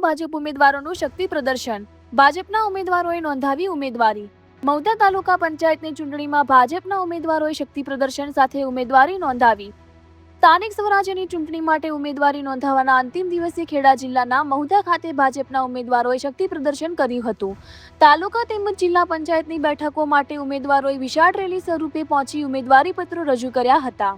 તાલુકાના ભાજપ ઉમેદવારોનું શક્તિ પ્રદર્શન. ભાજપના ઉમેદવારોએ નોંધાવી ઉમેદવારી. મહુધા તાલુકા પંચાયતની ચૂંટણીમાં ભાજપના ઉમેદવારોએ શક્તિ પ્રદર્શન સાથે ઉમેદવારી નોંધાવી. સ્થાનિક સ્વરાજ્યની ચૂંટણી માટે ઉમેદવારી નોંધાવવાના અંતિમ દિવસે ખેડા જિલ્લાના મહુધા ખાતે ભાજપના ઉમેદવારોએ શક્તિ પ્રદર્શન કર્યું હતું. તાલુકા તેમજ જિલ્લા પંચાયતની બેઠકો માટે ઉમેદવારોએ વિશાળ રેલી સ્વરૂપે પહોંચી ઉમેદવારી પત્રો રજૂ કર્યા હતા.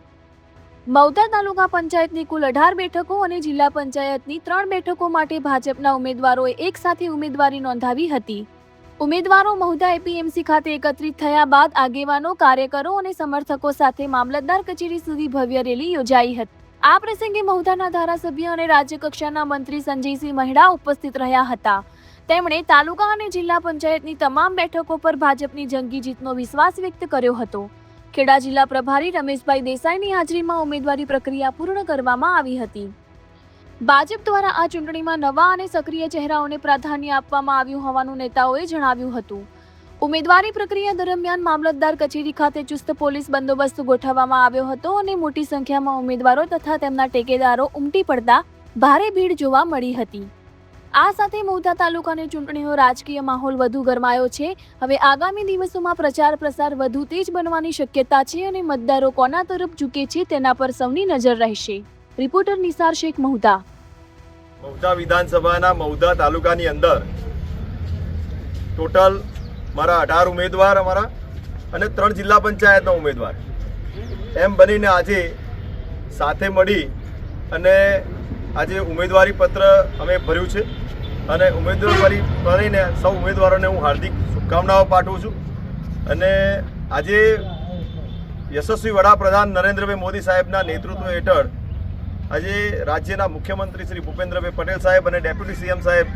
મહુધા તાલુકા પંચાયતની કુલ 18 બેઠકો અને જિલ્લા પંચાયતની 3 બેઠકો માટે ભાજપના ઉમેદવારોએ એક સાથે ઉમેદવારી નોંધાવી હતી. ઉમેદવારો મહુધા એપીએમસી ખાતે એકત્રિત થયા બાદ આગેવાનો, કાર્યકરો અને સમર્થકો સાથે મામલતદાર કચેરી સુધી ભવ્ય રેલી યોજાઈ હતી. આ પ્રસંગે મહુધાના ધારાસભ્ય અને રાજ્ય કક્ષાના મંત્રી સંજયસિંહ મહેડા ઉપસ્થિત રહ્યા હતા. તેમણે તાલુકા અને જિલ્લા પંચાયતની તમામ બેઠકો પર ભાજપની જંગી જીતનો વિશ્વાસ વ્યક્ત કર્યો હતો. ખેડા જિલ્લા પ્રભારી રમેશભાઈ દેસાઈની હાજરીમાં ઉમેદવારી પ્રક્રિયા પૂર્ણ કરવામાં આવી હતી. ભાજપ દ્વારા આ ચૂંટણીમાં નવા અને સક્રિય ચહેરાઓને પ્રાધાન્ય આપવામાં આવ્યું હોવાનું નેતાઓએ જણાવ્યું હતું. ઉમેદવારી પ્રક્રિયા દરમિયાન મામલતદાર કચેરી ખાતે ચુસ્ત પોલીસ બંદોબસ્ત ગોઠવવામાં આવ્યો હતો અને મોટી સંખ્યામાં ઉમેદવારો તથા તેમના ટેકેદારો ઉમટી પડતા ભારે ભીડ જોવા મળી હતી. આ સાથે મહુધા તાલુકાની ચૂંટણીનો રાજકીય માહોલ વધુ ગરમાયો છે. હવે આગામી દિવસોમાં પ્રચાર પ્રસાર વધુ તેજ બનવાની શક્યતા છે અને મતદારો કોના તરફ ઝૂકે છે તેના પર સૌની નજર રહેશે. રિપોર્ટર નિસાર શેખ, મહુધા. મહુધા વિધાનસભાના મહુધા તાલુકાની અંદર ટોટલ મારા 18 ઉમેદવાર અમારા અને 3 જિલ્લા પંચાયતના ઉમેદવાર એમ બનીને આજે સાથે મળી અને આજે ઉમેદવારી પત્ર અમે ભર્યું છે અને ઉમેદવારી ભરીને સૌ ઉમેદવારોને હું હાર્દિક શુભકામનાઓ પાઠવું છું. અને આજે યશસ્વી વડાપ્રધાન નરેન્દ્રભાઈ મોદી સાહેબના નેતૃત્વ હેઠળ આજે રાજ્યના મુખ્યમંત્રી શ્રી ભૂપેન્દ્રભાઈ પટેલ સાહેબ અને ડેપ્યુટી સીએમ સાહેબ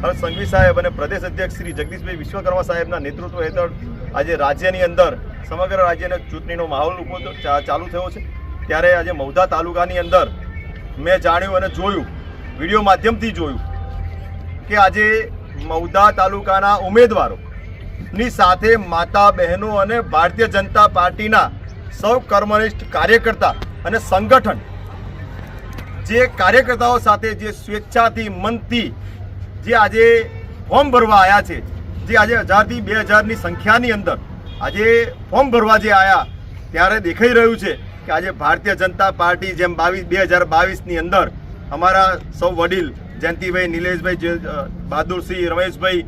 હર્ષ સંઘવી સાહેબ અને પ્રદેશ અધ્યક્ષ શ્રી જગદીશભાઈ વિશ્વકર્મા સાહેબના નેતૃત્વ હેઠળ આજે રાજ્યની અંદર સમગ્ર રાજ્યના ચૂંટણીનો માહોલ ચાલુ થયો છે. ત્યારે આજે મહુધા તાલુકાની અંદર મેં જાણ્યું અને જોયું, વિડીયો માધ્યમથી જોયું કે આજે મહુધા તાલુકાના ઉમેદવારોની સાથે માતા, બહેનો અને ભારતીય જનતા પાર્ટીના સૌ કર્મનિષ્ઠ કાર્યકર્તા અને સંગઠન જે કાર્યકર્તાઓ સાથે જે સ્વેચ્છાથી મનથી જે આજે ફોર્મ ભરવા આવ્યા છે, જે આજે 1000થી 2000ની સંખ્યાની અંદર આજે ફોર્મ ભરવા જે આવ્યા, ત્યારે દેખાઈ રહ્યું છે કે આજે ભારતીય જનતા પાર્ટી જેમ 2022ની અંદર અમારા સૌ વડીલ જયંતિભાઈ, નિલેશભાઈ, બહાદુરસિંહ, રમેશભાઈ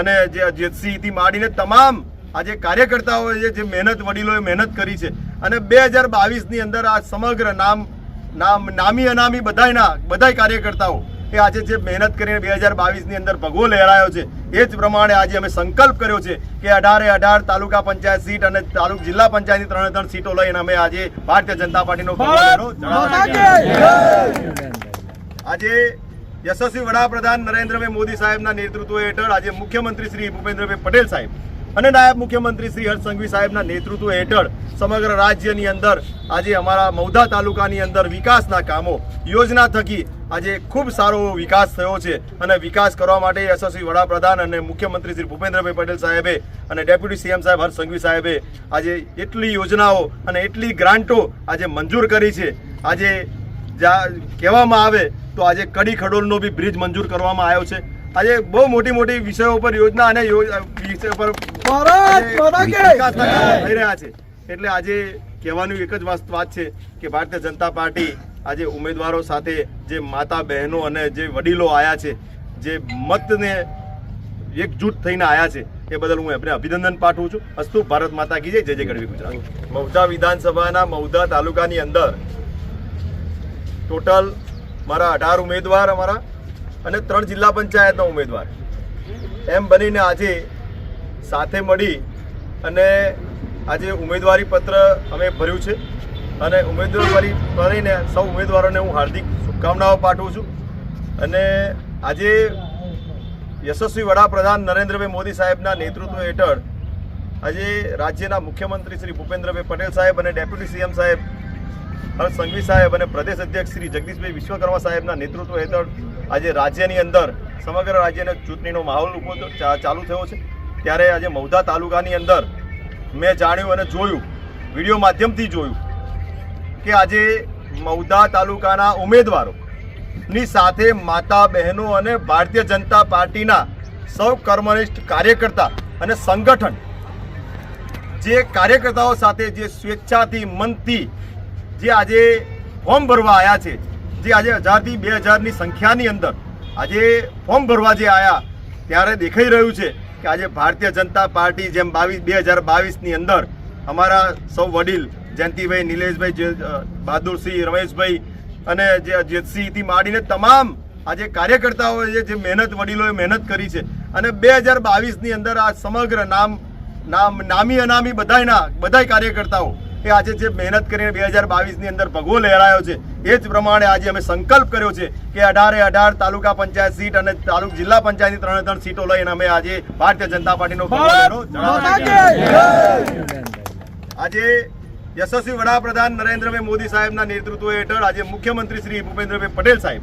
અને જે અજીતસિંહથી માંડીને તમામ આજે કાર્યકર્તાઓએ જે મહેનત વડીલોએ મહેનત કરી છે અને 2022ની અંદર આ સમગ્ર નામી અનામી બધાય કાર્યકર્તાઓ એ આજે જે મહેનત કરીને 2022ની અંદર ભગવો લહેરાયો છે, એ જ પ્રમાણે આજે અમે સંકલ્પ કર્યો છે કે 18 તાલુકા પંચાયત સીટ અને જિલ્લા પંચાયતની 3 સીટો લઈને અમે આજે ભારતીય જનતા પાર્ટીનો આજે યશસ્વી વડાપ્રધાન નરેન્દ્રભાઈ મોદી સાહેબના નેતૃત્વ હેઠળ આજે મુખ્યમંત્રી શ્રી ભૂપેન્દ્રભાઈ પટેલ સાહેબ અને નાયબ મુખ્યમંત્રી શ્રી હર્ષ સંઘવી સાહેબના નેતૃત્વ હેઠળ સમગ્ર રાજ્યની અંદર આજે અમારા મહુધા તાલુકાની અંદર વિકાસના કામો યોજના થકી આજે ખૂબ સારો વિકાસ થયો છે. અને વિકાસ કરવા માટે યશસ્વી વડાપ્રધાન અને મુખ્યમંત્રી શ્રી ભૂપેન્દ્રભાઈ પટેલ સાહેબે અને ડેપ્યુટી સીએમ સાહેબ હર્ષ સંઘવી સાહેબે આજે એટલી યોજનાઓ અને એટલી ગ્રાન્ટો આજે મંજૂર કરી છે. આજે કહેવામાં આવે તો આજે કડી ખડોલનો બી બ્રિજ મંજૂર કરવામાં આવ્યો છે. આજે બહુ મોટી વિષયો પર યોજના અને વિષય પર થઈ રહ્યા છે. એટલે આજે કહેવાનું એક જ વાત છે કે ભારતીય જનતા પાર્ટી આજે ઉમેદવારો સાથે જે માતા, બહેનો અને જે વડીલો આવ્યા છે, જે મતને એકજૂટ થઈને આવ્યા છે, એ બદલ હું એમને અભિનંદન પાઠવું છું. અસ્તુ ભારત માતા કી જય. જય ગઢવી ગુજરાત. મહુધા વિધાનસભાના મહુધા તાલુકાની અંદર ટોટલ મારા 18 ઉમેદવાર અમારા અને 3 જિલ્લા પંચાયતના ઉમેદવાર એમ બનીને આજે સાથે મળી અને આજે ઉમેદવારી પત્ર અમે ભર્યું છે અને ઉમેદવારી ભરીને સૌ ઉમેદવારોને હું હાર્દિક શુભકામનાઓ પાઠવું છું. અને આજે યશસ્વી વડાપ્રધાન નરેન્દ્રભાઈ મોદી સાહેબના નેતૃત્વ હેઠળ આજે રાજ્યના મુખ્યમંત્રી શ્રી ભૂપેન્દ્રભાઈ પટેલ સાહેબ અને ડેપ્યુટી સીએમ સાહેબ હર્ષ સંઘવી સાહેબ અને પ્રદેશ અધ્યક્ષ શ્રી જગદીશભાઈ વિશ્વકર્મા સાહેબના નેતૃત્વ હેઠળ આજે રાજ્યની અંદર સમગ્ર રાજ્યના ચૂંટણીનો માહોલ ચાલુ થયો છે. ત્યારે આજે મહુધા તાલુકાની અંદર મેં જાણ્યું અને જોયું, વિડીયો માધ્યમથી જોયું કે આજે મહુધા તાલુકાના ઉમેદવારો ની સાથે માતા બહેનો અને ભારતીય જનતા પાર્ટીના સૌ કર્મનિષ્ઠ કાર્યકર્તા અને સંગઠન જે કાર્યકર્તાઓ સાથે જે સ્વેચ્છાથી મનથી જે આજે ફોર્મ ભરવા આવ્યા છે, જે આજે 1000થી 2000ની સંખ્યાની અંદર આજે ફોર્મ ભરવા જે આવ્યા, ત્યારે દેખાઈ રહ્યું છે કે આજે ભારતીય જનતા પાર્ટી જેમ 2022ની અંદર અમારા સૌ વડીલ જયંતિભાઈ, નિલેશભાઈ, બહાદુરસિંહ, રમેશભાઈ અને જે જેતસિંહથી માંડીને તમામ આજે કાર્યકર્તાઓએ જે મહેનત વડીલોએ મહેનત કરી છે અને 2022ની અંદર આ સમગ્ર નામી અનામી બધાય કાર્યકર્તાઓ એ આજે જે મહેનત કરીને 2022ની અંદર ભગવો લહેરાયો છે, એ જ પ્રમાણે આજે અમે સંકલ્પ કર્યો છે કે 18 તાલુકા પંચાયત સીટ અને જિલ્લા પંચાયતની 3 સીટો લઈને અમે આજે ભારતીય જનતા પાર્ટીનો ભગવો લહેરો ચડાવવાનો. આજે યશસ્વી વડાપ્રધાન નરેન્દ્રભાઈ મોદી સાહેબના નેતૃત્વ હેઠળ આજે મુખ્યમંત્રી શ્રી ભૂપેન્દ્રભાઈ પટેલ સાહેબ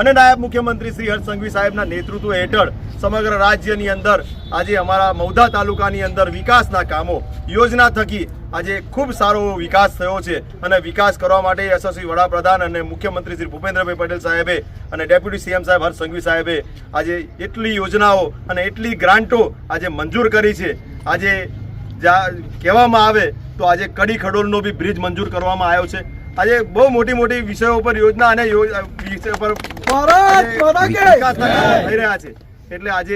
અને નાયબ મુખ્યમંત્રી શ્રી હર્ષ સંઘવી સાહેબના નેતૃત્વ હેઠળ સમગ્ર રાજ્યની અંદર આજે અમારા મૌધા તાલુકાની અંદર વિકાસના કામો યોજના થકી આજે ખૂબ સારો વિકાસ થયો છે અને વિકાસ કરવા માટે યશસ્વી વડાપ્રધાન અને મુખ્યમંત્રી શ્રી ભૂપેન્દ્રભાઈ પટેલ સાહેબે અને ડેપ્યુટી સીએમ સાહેબ હર્ષ સંઘવી સાહેબે આજે એટલી યોજનાઓ અને એટલી ગ્રાન્ટો આજે મંજૂર કરી છે. આજે કહેવામાં આવે તો આજે કડી ખડોલનો બી બ્રિજ મંજૂર કરવામાં આવ્યો છે. આજે બહુ મોટી વિષયો પર યોજના અને વિષય પર વિકાસના કામો થઈ રહ્યા છે. એટલે આજે